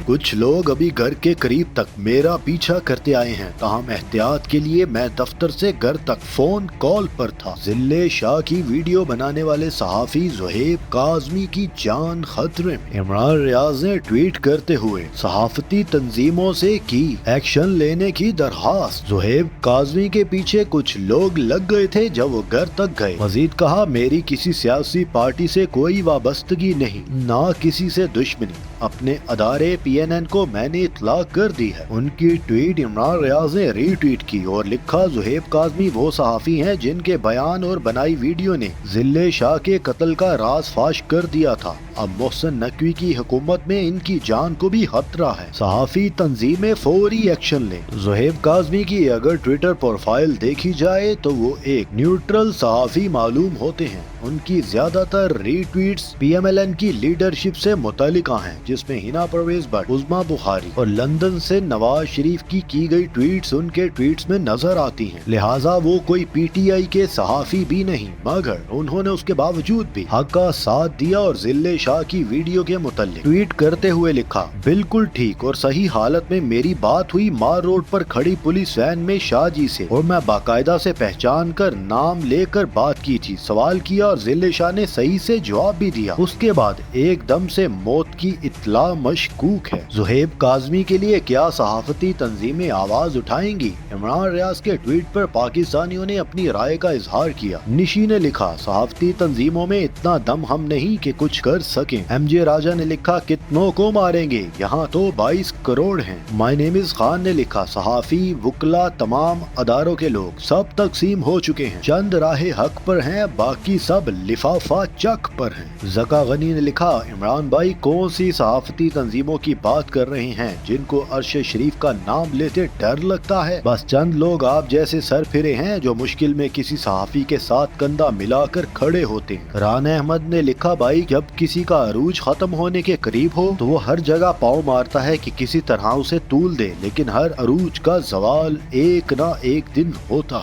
कुछ लोग अभी घर के करीब तक मेरा पीछा करते आए हैं, ताहम एहतियात के लिए मैं दफ्तर से घर तक फोन कॉल पर था। जिले शाह की वीडियो बनाने वाले सहाफी ज़ुहैब काज़मी की जान खतरे में। इमरान रियाज ने ट्वीट करते हुए सहाफती तंजीमों से की एक्शन लेने की दरखास्त। ज़ुहैब काज़मी के पीछे कुछ लोग लग गए थे जब वो घर तक गए। मजीद कहा, मेरी किसी सियासी पार्टी से कोई वाबस्तगी नहीं, ना किसी से दुश्मनी। अपने अदारे PNN को मैंने इतला कर दी है। उनकी ट्वीट इमरान रियाज ने रीट्वीट की और लिखा, ज़ुहैब काज़मी वो सहाफ़ी हैं जिनके बयान और बनाई वीडियो ने जिले शाह के कत्ल का राज फाश कर दिया था। अब मोहसिन नकवी की हुकूमत में इनकी जान को भी खतरा है। सहाफ़ी तंजीमें फौरी एक्शन लें। ज़ुहैब काज़मी की अगर ट्विटर प्रोफाइल देखी जाए तो वो एक न्यूट्रल सहाफ़ी मालूम होते हैं। उनकी ज्यादातर रीट्वीट्स PMLN की लीडरशिप से मुतल्लिका हैं, जिसमें हिना परवेज भट्ट, उज़मा बुखारी और लंदन से नवाज शरीफ की गई ट्वीट्स उनके ट्वीट्स में नजर आती हैं। लिहाजा वो कोई PTI के सहाफ़ी भी नहीं, मगर उन्होंने उसके बावजूद भी हक का साथ दिया और जिले शाह की वीडियो के मुतल्लिक ट्वीट करते हुए लिखा, बिल्कुल ठीक और सही हालत में मेरी बात हुई मार रोड पर खड़ी पुलिस वैन में शाह जी से, और मैं बाकायदा से पहचान कर नाम लेकर बात की थी, सवाल किया और जिले शाह ने सही से जवाब भी दिया। उसके बाद एकदम से मौत की इत्तला मशकूक है। ज़ुहैब काज़मी के लिए क्या सहाफती तंजीमें आवाज उठाएंगी? इमरान रियाज के ट्वीट पर पाकिस्तानियों ने अपनी राय का इजहार किया। निशी ने लिखा, सहाफती तंजीमों में इतना दम हम नहीं कि कुछ कर सकें। MJ राजा ने लिखा, कितनों को मारेंगे, यहाँ तो 22 करोड़ हैं। माय नेम इज खान ने लिखा, सहाफी, वुकला, तमाम अदारों के लोग सब तकसीम हो चुके हैं, चंद राह हक पर हैं, बाकी सब लिफाफा चक पर हैं। ज़का गनी ने लिखा, इमरान भाई कौन सी सहाफती तंजीमों की बात कर रहे हैं जिनको अर्श शरीफ का नाम लेते डर लगता है? बस चंद लोग आप जैसे सर फिरे हैं जो मुश्किल में किसी सहाफी के साथ कंधा मिलाकर खड़े होते हैं। राना अहमद ने लिखा, भाई जब किसी का अरूज खत्म होने के करीब हो तो वो हर जगह पाँव मारता है कि किसी तरह उसे तूल दे, लेकिन हर अरूज का जवाल एक ना एक दिन होता है।